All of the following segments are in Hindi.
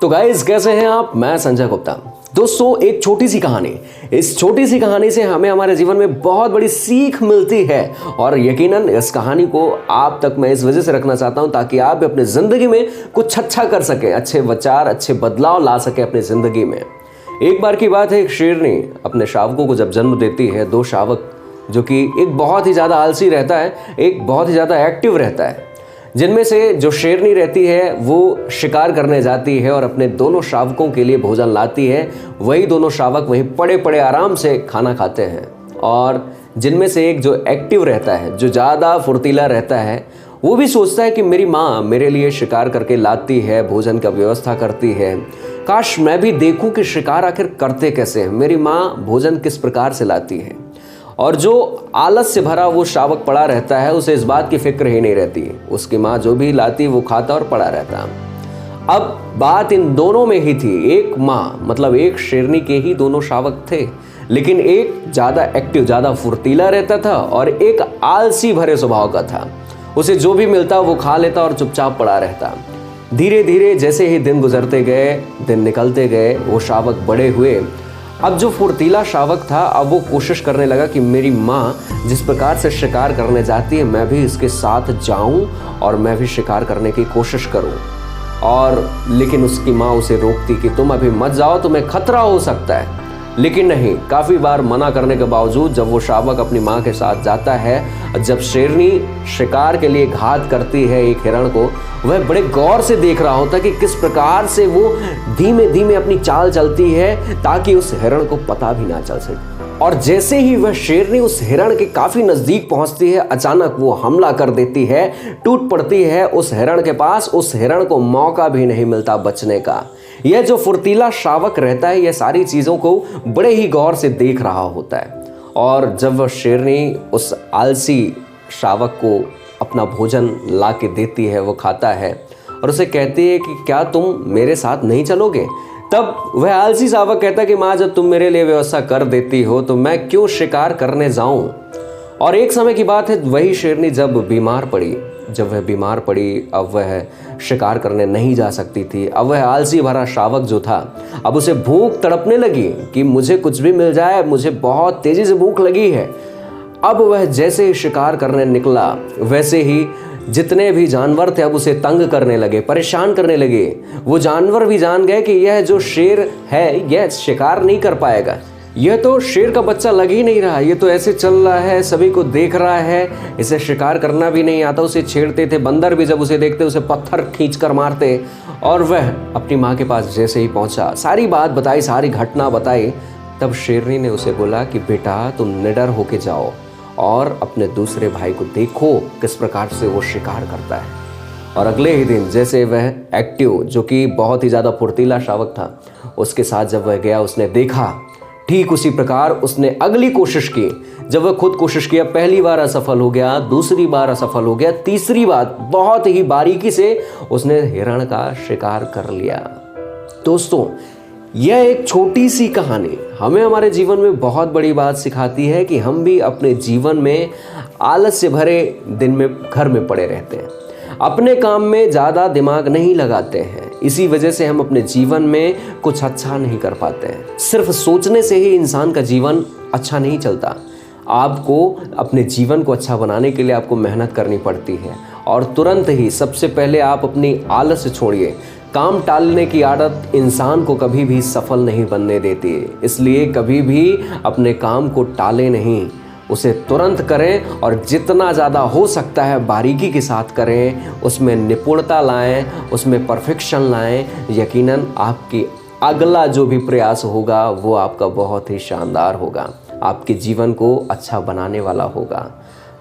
तो गाइस कैसे हैं आप। मैं संजय गुप्ता। दोस्तों एक छोटी सी कहानी, इस छोटी सी कहानी से हमें हमारे जीवन में बहुत बड़ी सीख मिलती है और यकीनन इस कहानी को आप तक मैं इस वजह से रखना चाहता हूं ताकि आप अपने ज़िंदगी में कुछ अच्छा कर सकें, अच्छे विचार, अच्छे बदलाव ला सकें अपनी ज़िंदगी में। एक बार की बात है, एक शेरनी अपने शावकों को जब जन्म देती है, दो शावक जो कि एक बहुत ही ज़्यादा आलसी रहता है, एक बहुत ही ज़्यादा एक्टिव रहता है। जिनमें से जो शेरनी रहती है वो शिकार करने जाती है और अपने दोनों शावकों के लिए भोजन लाती है। वही दोनों शावक वहीं पड़े पड़े आराम से खाना खाते हैं। और जिनमें से एक जो एक्टिव रहता है, जो ज़्यादा फुर्तीला रहता है, वो भी सोचता है कि मेरी माँ मेरे लिए शिकार करके लाती है, भोजन का व्यवस्था करती है, काश मैं भी देखूं कि शिकार आखिर करते कैसे हैं, मेरी माँ भोजन किस प्रकार से लाती है। और जो आलस से भरा वो शावक पड़ा रहता है, उसे इस बात की फिक्र ही नहीं रहती। उसकी माँ जो भी लाती वो खाता और पड़ा रहता। अब बात इन दोनों में ही थी। एक माँ मतलब एक शेरनी के ही दोनों शावक थे, लेकिन एक ज़्यादा एक्टिव, ज़्यादा फुर्तीला रहता था और एक आलसी भरे स्वभाव का था। उसे जो भी मिलता वो खा लेता और चुपचाप पड़ा रहता। धीरे धीरे जैसे ही दिन गुजरते गए, दिन निकलते गए, वो शावक बड़े हुए। अब जो फुर्तीला शावक था, अब वो कोशिश करने लगा कि मेरी माँ जिस प्रकार से शिकार करने जाती है, मैं भी इसके साथ जाऊं और मैं भी शिकार करने की कोशिश करूं। और लेकिन उसकी माँ उसे रोकती कि तुम अभी मत जाओ, तुम्हें खतरा हो सकता है। लेकिन नहीं, काफ़ी बार मना करने के बावजूद जब वो शावक अपनी माँ के साथ जाता है, जब शेरनी शिकार के लिए घात करती है एक हिरण को, वह बड़े गौर से देख रहा होता कि किस प्रकार से वो धीमे धीमे अपनी चाल चलती है ताकि उस हिरण को पता भी ना चल सके। और जैसे ही वह शेरनी उस हिरण के काफ़ी नज़दीक पहुंचती है, अचानक वो हमला कर देती है, टूट पड़ती है उस हिरण के पास। उस हिरण को मौका भी नहीं मिलता बचने का। यह जो फुर्तीला शावक रहता है, यह सारी चीज़ों को बड़े ही गौर से देख रहा होता है। और जब वह शेरनी उस आलसी शावक को अपना भोजन ला के देती है, वो खाता है और उसे कहती है कि क्या तुम मेरे साथ नहीं चलोगे। तब वह आलसी शावक कहता है कि माँ, जब तुम मेरे लिए व्यवस्था कर देती हो तो मैं क्यों शिकार करने जाऊं। और एक समय की बात है, वही शेरनी जब बीमार पड़ी, जब वह बीमार पड़ी, अब वह शिकार करने नहीं जा सकती थी। अब वह आलसी भरा शावक जो था, अब उसे भूख तड़पने लगी कि मुझे कुछ भी मिल जाए, मुझे बहुत तेज़ी से भूख लगी है। अब वह जैसे ही शिकार करने निकला, वैसे ही जितने भी जानवर थे अब उसे तंग करने लगे, परेशान करने लगे। वो जानवर भी जान गए कि यह जो शेर है, यह शिकार नहीं कर पाएगा, यह तो शेर का बच्चा लग ही नहीं रहा, ये तो ऐसे चल रहा है, सभी को देख रहा है, इसे शिकार करना भी नहीं आता। उसे छेड़ते थे, बंदर भी जब उसे देखते उसे पत्थर खींच कर मारते। और वह अपनी माँ के पास जैसे ही पहुँचा, सारी बात बताई, सारी घटना बताई, तब शेरनी ने उसे बोला कि बेटा, तुम निडर होके जाओ और अपने दूसरे भाई को देखो किस प्रकार से वो शिकार करता है। और अगले ही दिन जैसे वह एक्टिव, जो कि बहुत ही ज़्यादा फुर्तीला शावक था, उसके साथ जब वह गया, उसने देखा ठीक उसी प्रकार उसने अगली कोशिश की। जब वह खुद कोशिश किया, पहली बार असफल हो गया, दूसरी बार असफल हो गया, तीसरी बार बहुत ही बारीकी से उसने हिरण का शिकार कर लिया। दोस्तों, यह एक छोटी सी कहानी हमें हमारे जीवन में बहुत बड़ी बात सिखाती है कि हम भी अपने जीवन में आलस से भरे दिन में घर में पड़े रहते हैं, अपने काम में ज़्यादा दिमाग नहीं लगाते हैं। इसी वजह से हम अपने जीवन में कुछ अच्छा नहीं कर पाते हैं। सिर्फ सोचने से ही इंसान का जीवन अच्छा नहीं चलता। आपको अपने जीवन को अच्छा बनाने के लिए आपको मेहनत करनी पड़ती है। और तुरंत ही सबसे पहले आप अपनी आलस से छोड़िए। काम टालने की आदत इंसान को कभी भी सफल नहीं बनने देती है। इसलिए कभी भी अपने काम को टालें नहीं, उसे तुरंत करें और जितना ज़्यादा हो सकता है बारीकी के साथ करें, उसमें निपुणता लाएं, उसमें परफेक्शन लाएं। यकीनन आपकी अगला जो भी प्रयास होगा वो आपका बहुत ही शानदार होगा, आपके जीवन को अच्छा बनाने वाला होगा।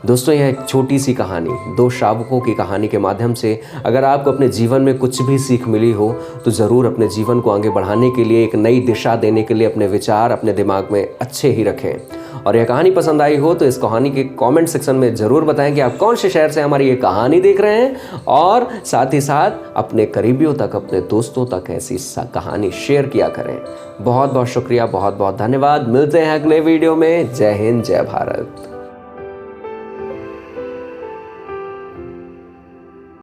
दोस्तों, यह एक छोटी सी कहानी, दो शावकों की कहानी के माध्यम से अगर आपको अपने जीवन में कुछ भी सीख मिली हो तो ज़रूर अपने जीवन को आगे बढ़ाने के लिए, एक नई दिशा देने के लिए अपने विचार अपने दिमाग में अच्छे ही रखें। और यह कहानी पसंद आई हो तो इस कहानी के कमेंट सेक्शन में ज़रूर बताएं कि आप कौन से शहर से हमारी ये कहानी देख रहे हैं। और साथ ही साथ अपने करीबियों तक, अपने दोस्तों तक ऐसी कहानी शेयर किया करें। बहुत बहुत शुक्रिया, बहुत बहुत धन्यवाद। मिलते हैं अगले वीडियो में। जय हिंद, जय भारत।